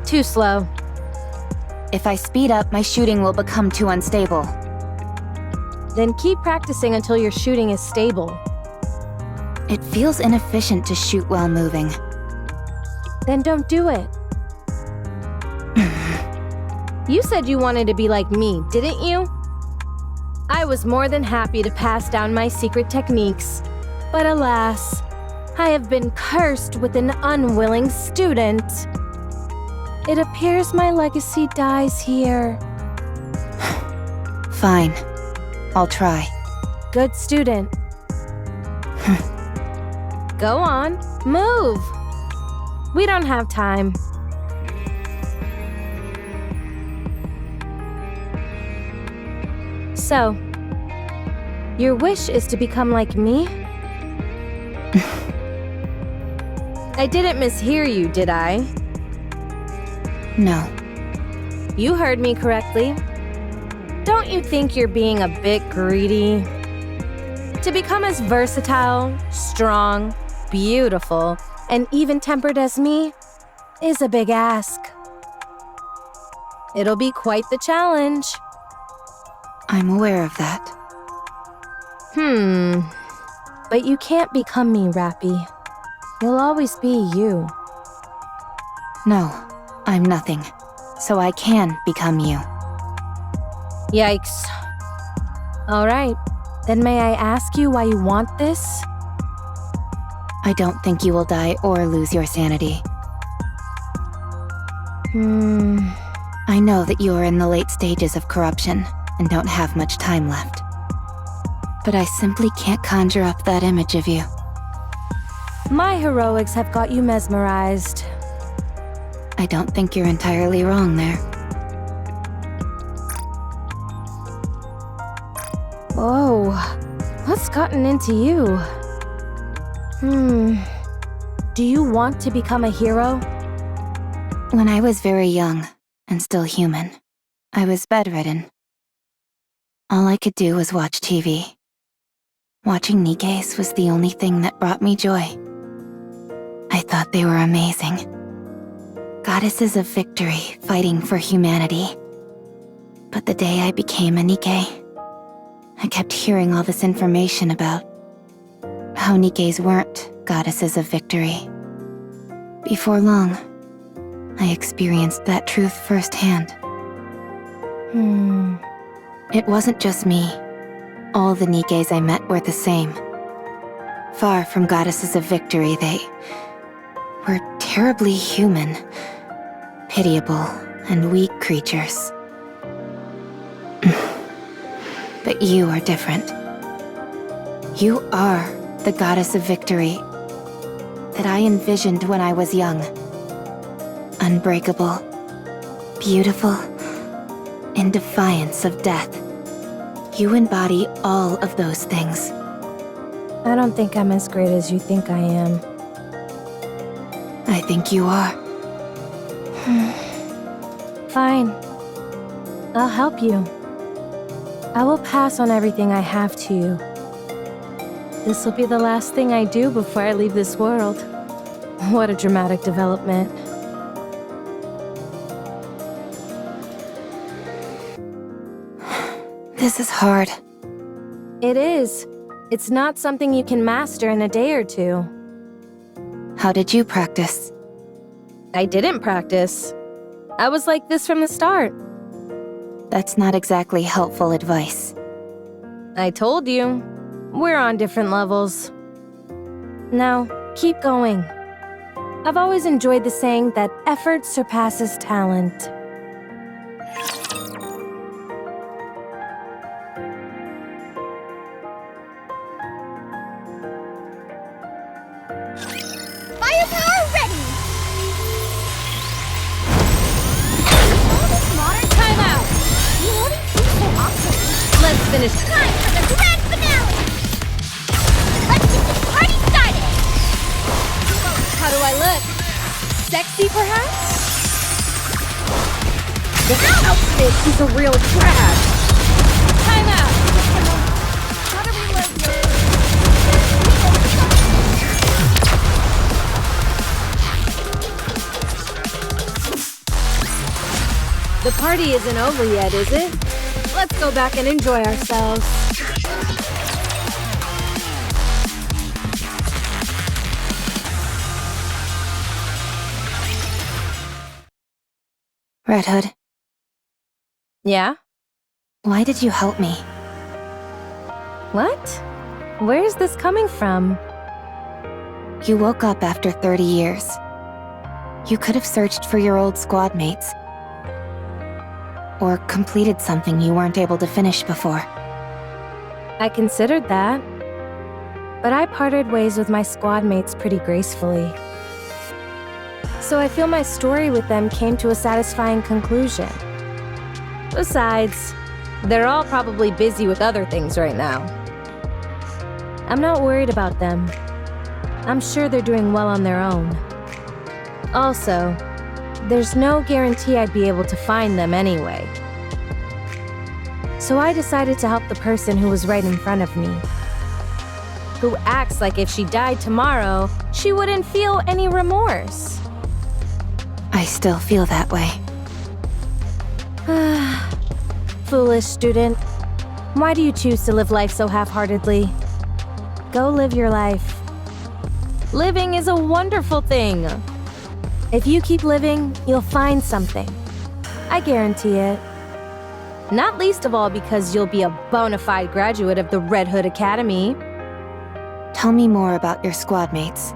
Too slow. If I speed up, my shooting will become too unstable. Then keep practicing until your shooting is stable. It feels inefficient to shoot while moving. Then don't do it. You said you wanted to be like me, didn't you? I was more than happy to pass down my secret techniques. But alas, I have been cursed with an unwilling student. It appears my legacy dies here. Fine. I'll try. Good student. Go on, move. We don't have time. So, your wish is to become like me? I didn't mishear you, did I? No. You heard me correctly. Don't you think you're being a bit greedy? To become as versatile, strong, beautiful, and even-tempered as me is a big ask. It'll be quite the challenge. I'm aware of that. But you can't become me, Rapi. You'll always be you. No, I'm nothing. So I can become you. Yikes. All right, then may I ask you why you want this? I don't think you will die or lose your sanity. I know that you are in the late stages of corruption and don't have much time left. But I simply can't conjure up that image of you. My heroics have got you mesmerized. I don't think you're entirely wrong there. Whoa, what's gotten into you? Do you want to become a hero? When I was very young and still human, I was bedridden. All I could do was watch TV. Watching Nikke's was the only thing that brought me joy. I thought they were amazing. Goddesses of victory fighting for humanity. But the day I became a Nikke, I kept hearing all this information about how Nikkes weren't goddesses of victory. Before long, I experienced that truth firsthand. It wasn't just me. All the Nikkes I met were the same. Far from goddesses of victory, they were terribly human, pitiable, and weak creatures. But you are different. You are the goddess of victory that I envisioned when I was young. Unbreakable, beautiful, in defiance of death. You embody all of those things. I don't think I'm as great as you think I am. I think you are. Fine. I'll help you. I will pass on everything I have to you. This will be the last thing I do before I leave this world. What a dramatic development. This is hard. It is. It's not something you can master in a day or two. How did you practice? I didn't practice. I was like this from the start. That's not exactly helpful advice. I told you. We're on different levels. Now, keep going. I've always enjoyed the saying that effort surpasses talent. Firepower ready! All this modern timeout! You wouldn't seem so obsolete. Let's finish. Time for the grand finale! Let's get this party started! How do I look? Sexy, perhaps? This outfit is a real trash. Time out. How do we live here? party isn't over yet, is it? Let's go back and enjoy ourselves. Red Hood, Yeah? why did you help me? What? Where is this coming from? You woke up after 30 years. You could have searched for your old squad mates. Or completed something you weren't able to finish before. I considered that. But I parted ways with my squad mates pretty gracefully. So I feel my story with them came to a satisfying conclusion. Besides, they're all probably busy with other things right now. I'm not worried about them. I'm sure they're doing well on their own. Also, there's no guarantee I'd be able to find them anyway. So I decided to help the person who was right in front of me. Who acts like if she died tomorrow, she wouldn't feel any remorse. I still feel that way. Foolish student. Why do you choose to live life so half-heartedly? Go live your life. Living is a wonderful thing. If you keep living, you'll find something. I guarantee it. Not least of all because you'll be a bona fide graduate of the Red Hood Academy. Tell me more about your squad mates.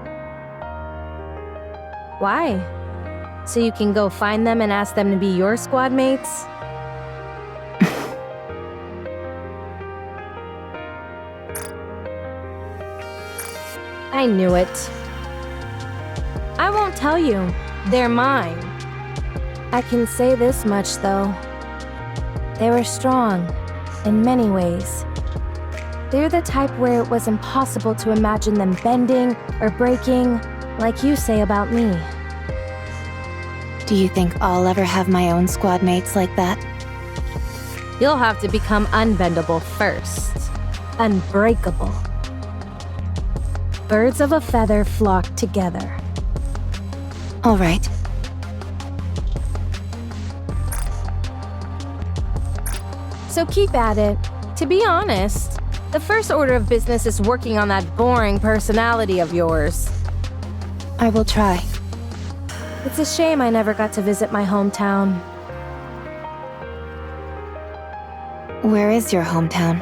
Why? So you can go find them and ask them to be your squad mates? I knew it. I won't tell you. They're mine. I can say this much, though. They were strong, in many ways. They're the type where it was impossible to imagine them bending or breaking, like you say about me. Do you think I'll ever have my own squad mates like that? You'll have to become unbendable first. Unbreakable. Birds of a feather flock together. All right. So keep at it. To be honest, the first order of business is working on that boring personality of yours. I will try. It's a shame I never got to visit my hometown. Where is your hometown?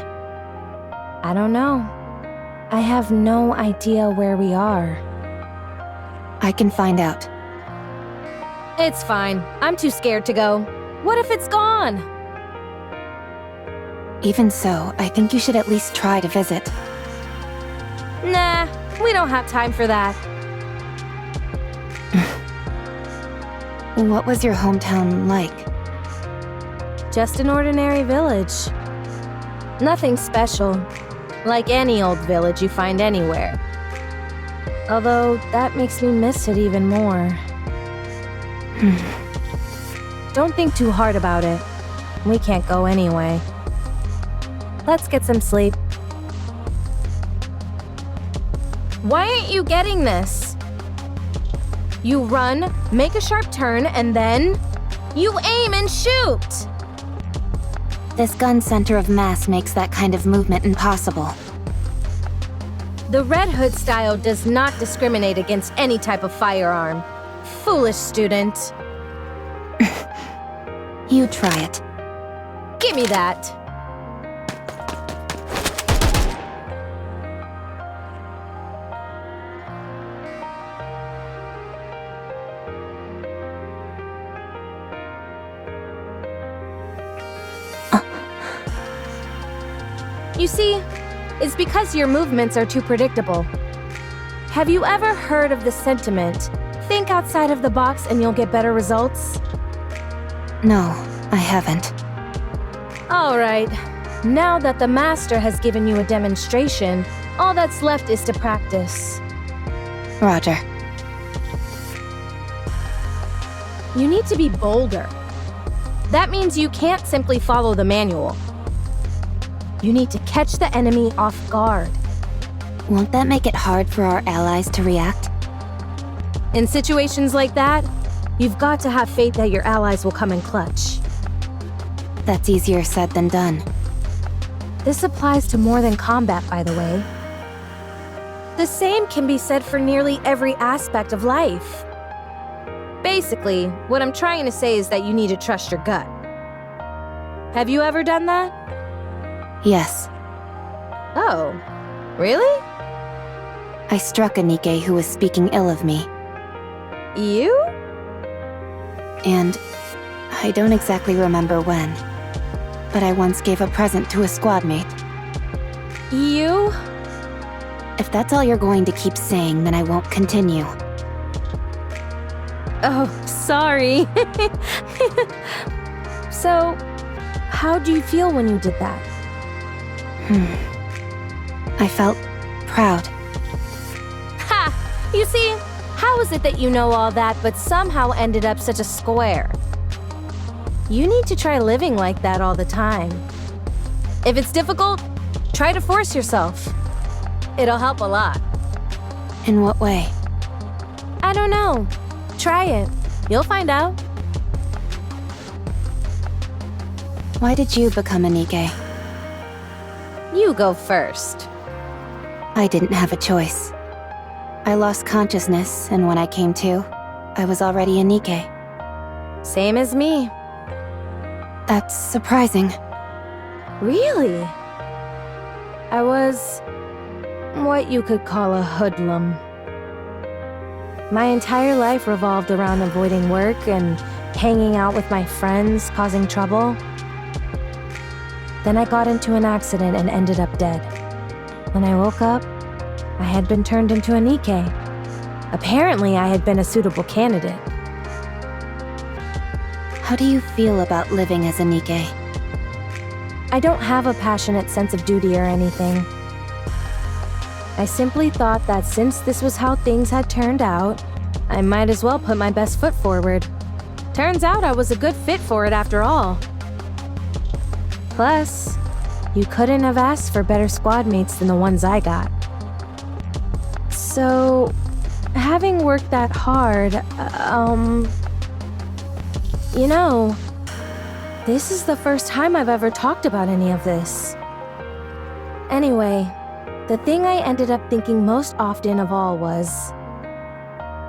I don't know. I have no idea where we are. I can find out. It's fine. I'm too scared to go. What if it's gone? Even so, I think you should at least try to visit. Nah, we don't have time for that. What was your hometown like? Just an ordinary village. Nothing special. Like any old village you find anywhere. Although, that makes me miss it even more. Don't think too hard about it. We can't go anyway. Let's get some sleep. Why aren't you getting this? You run, make a sharp turn, and then you aim and shoot! This gun center of mass makes that kind of movement impossible. The Red Hood style does not discriminate against any type of firearm. Foolish student. You try it. Give me that. You see, it's because your movements are too predictable. Have you ever heard of the sentiment, think outside of the box and you'll get better results? No, I haven't. All right. Now that the master has given you a demonstration, all that's left is to practice. Roger. You need to be bolder. That means you can't simply follow the manual. You need to catch the enemy off guard. Won't that make it hard for our allies to react? In situations like that, you've got to have faith that your allies will come in clutch. That's easier said than done. This applies to more than combat, by the way. The same can be said for nearly every aspect of life. Basically, what I'm trying to say is that you need to trust your gut. Have you ever done that? Yes. Oh, really? I struck a Nikke who was speaking ill of me. You? And I don't exactly remember when, but I once gave a present to a squad mate. You? If that's all you're going to keep saying, then I won't continue. Oh, sorry. So, how do you feel when you did that? I felt proud. Ha! You see, how is it that you know all that but somehow ended up such a square? You need to try living like that all the time. If it's difficult, try to force yourself. It'll help a lot. In what way? I don't know. Try it. You'll find out. Why did you become a Nikke? You go first. I didn't have a choice. I lost consciousness, and when I came to, I was already a Nikke. Same as me. That's surprising. Really? I was what you could call a hoodlum. My entire life revolved around avoiding work and hanging out with my friends, causing trouble. Then I got into an accident and ended up dead. When I woke up, I had been turned into a Nikke. Apparently, I had been a suitable candidate. How do you feel about living as a Nikke? I don't have a passionate sense of duty or anything. I simply thought that since this was how things had turned out, I might as well put my best foot forward. Turns out I was a good fit for it after all. Plus, you couldn't have asked for better squad mates than the ones I got. So, having worked that hard, you know, this is the first time I've ever talked about any of this. Anyway, the thing I ended up thinking most often of all was,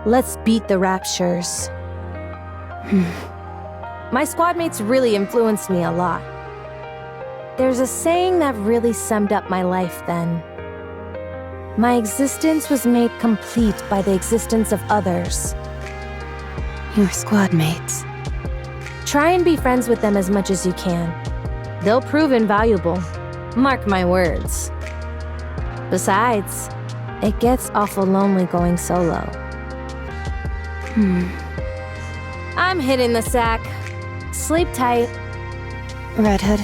let's beat the Raptures. My squad mates really influenced me a lot. There's a saying that really summed up my life then. My existence was made complete by the existence of others. Your squad mates. Try and be friends with them as much as you can. They'll prove invaluable. Mark my words. Besides, it gets awful lonely going solo. I'm hitting the sack. Sleep tight. Red Hood.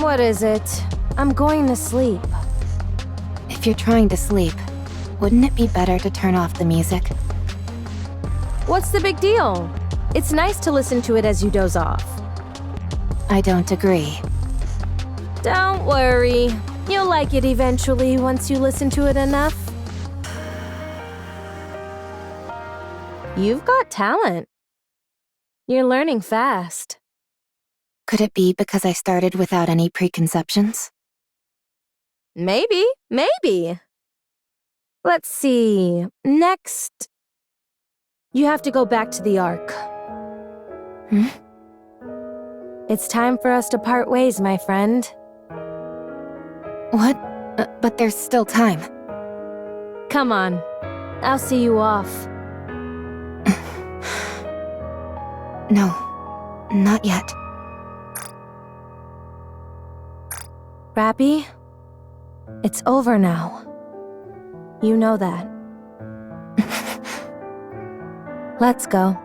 What is it? I'm going to sleep. If you're trying to sleep, wouldn't it be better to turn off the music? What's the big deal? It's nice to listen to it as you doze off. I don't agree. Don't worry. You'll like it eventually once you listen to it enough. You've got talent. You're learning fast. Could it be because I started without any preconceptions? Maybe. Let's see. Next, you have to go back to the Ark. It's time for us to part ways, my friend. What? But there's still time. Come on. I'll see you off. No, not yet. Rapi, it's over now. You know that. Let's go.